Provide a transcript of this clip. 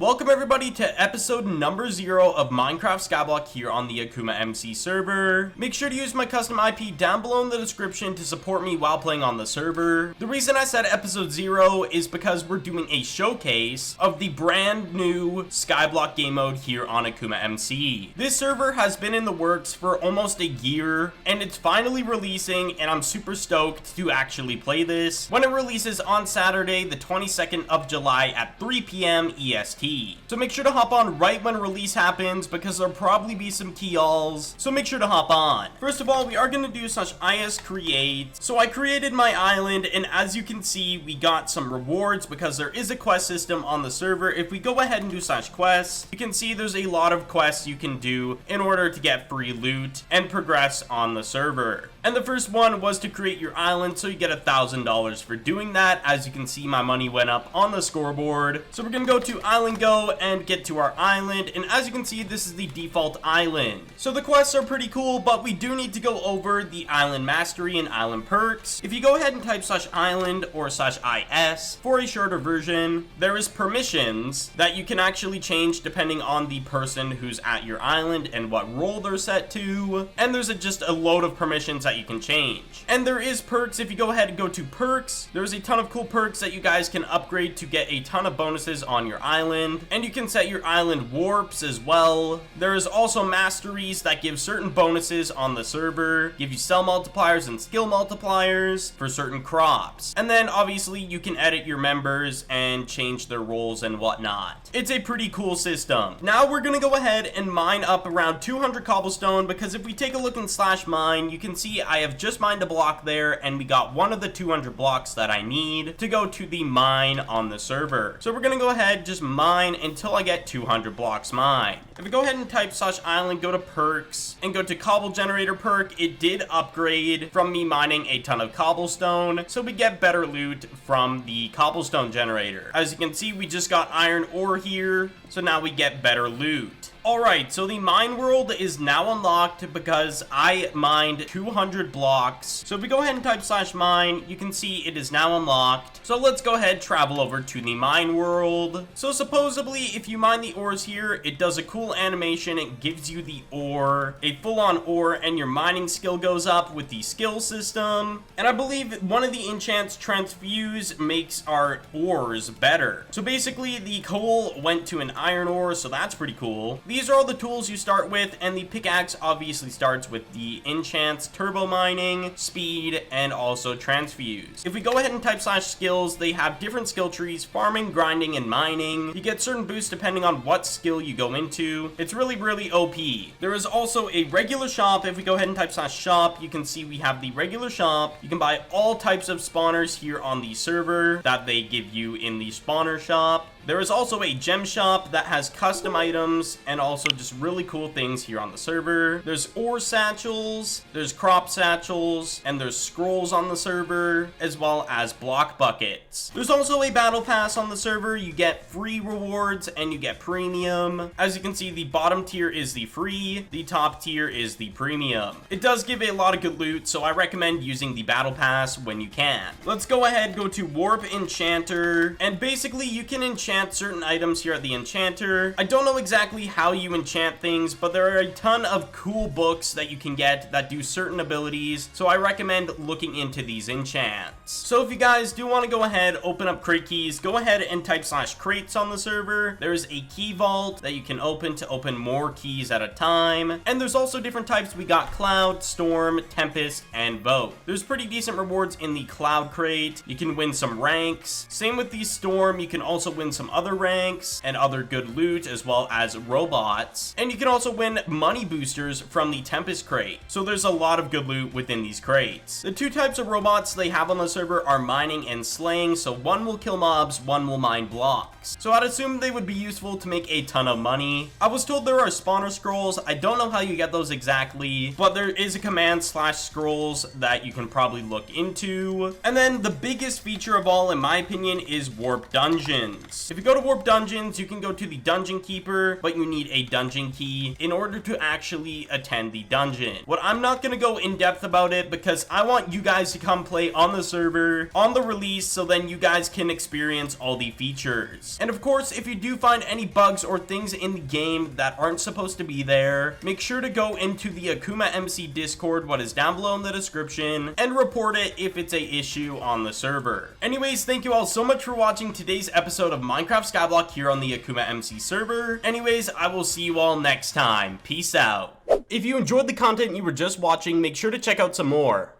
Welcome everybody to episode number 0 of Minecraft Skyblock here on the Akuma MC server. Make sure to use my custom IP down below in the description to support me while playing on the server. The reason I said episode 0 is because we're doing a showcase of the brand new Skyblock game mode here on Akuma MC. This server has been in the works for almost a year and it's finally releasing, and I'm super stoked to actually play this when it releases on Saturday the 22nd of July at 3 p.m. EST. So make sure to hop on right when release happens because there'll probably be some key alls, so make sure to hop on. First of all, we are going to do /is create. So I created my island, and as you can see, we got some rewards because there is a quest system on the server. If we go ahead and do /quests, you can see there's a lot of quests you can do in order to get free loot and progress on the server. And the first one was to create your island, so you get $1,000 for doing that. As you can see, my money went up on the scoreboard. So we're gonna go to Island Go and get to our island, and as you can see, this is the default island. So the quests are pretty cool, but we do need to go over the island mastery and island perks. If you go ahead and type /island or /is for a shorter version, there is permissions that you can actually change depending on the person who's at your island and what role they're set to, and there's just a load of permissions that you can change. And there is perks. If you go ahead and go to perks, there's a ton of cool perks that you guys can upgrade to get a ton of bonuses on your island, and you can set your island warps as well. There is also masteries that give certain bonuses on the server, give you cell multipliers and skill multipliers for certain crops, and then obviously you can edit your members and change their roles and whatnot. It's a pretty cool system. Now we're gonna go ahead and mine up around 200 cobblestone, because if we take a look in /mine, you can see I have just mined a block there, and we got one of the 200 blocks that I need to go to the mine on the server. So we're gonna go ahead, just mine until I get 200 blocks mined. If we go ahead and type /island, go to perks, and go to cobble generator perk, it did upgrade from me mining a ton of cobblestone, so we get better loot from the cobblestone generator. As you can see, we just got iron ore here, so now we get better loot. Alright, so the mine world is now unlocked because I mined 200 blocks. So if we go ahead and type /mine, you can see it is now unlocked. So let's go ahead, travel over to the mine world. So supposedly, if you mine the ores here, it does a cool animation. It gives you the ore, a full-on ore, and your mining skill goes up with the skill system. And I believe one of the enchants, transfuse, makes our ores better. So basically, the coal went to an iron ore, so that's pretty cool. These are all the tools you start with, and the pickaxe obviously starts with the enchants, turbo mining, speed, and also transfuse. If we go ahead and type /skills, they have different skill trees: farming, grinding, and mining. You get certain boosts depending on what skill you go into. It's really OP. There is also a regular shop. If we go ahead and type /shop, you can see we have the regular shop. You can buy all types of spawners here on the server that they give you in the spawner shop. There is also a gem shop that has custom items and also just really cool things here on the server. There's ore satchels, there's crop satchels, and there's scrolls on the server, as well as block buckets. There's also a battle pass on the server. You get free rewards and you get premium. As you can see, the bottom tier is the free, the top tier is the premium. It does give a lot of good loot, so I recommend using the battle pass when you can. Let's go ahead, go to warp enchanter, and basically you can enchant certain items here at the enchanter. I don't know exactly how you enchant things, but there are a ton of cool books that you can get that do certain abilities, so I recommend looking into these enchants. So if you guys do want to go ahead, open up crate keys, go ahead and type /crates on the server. There's a key vault that you can open more keys at a time, and there's also different types. We got cloud, storm, tempest, and vote. There's pretty decent rewards in the cloud crate. You can win some ranks. Same with the storm, you can also win some other ranks and other good loot, as well as robots, and you can also win money boosters from the tempest crate. So there's a lot of good loot within these crates. The two types of robots they have on the server are mining and slaying, so one will kill mobs, one will mine blocks. So I'd assume they would be useful to make a ton of money. I was told there are spawner scrolls. I don't know how you get those exactly, but there is a command /scrolls that you can probably look into. And then the biggest feature of all, in my opinion, is warp dungeons. If you go to Warp Dungeons, you can go to the Dungeon Keeper, but you need a dungeon key in order to actually attend the dungeon. What I'm not going to go in depth about it because I want you guys to come play on the server on the release so then you guys can experience all the features. And of course, if you do find any bugs or things in the game that aren't supposed to be there, make sure to go into the Akuma MC Discord, what is down below in the description, and report it if it's a issue on the server. Anyways, thank you all so much for watching today's episode of Minecraft Skyblock here on the Akuma MC server. Anyways, I will see you all next time. Peace out. If you enjoyed the content you were just watching, make sure to check out some more.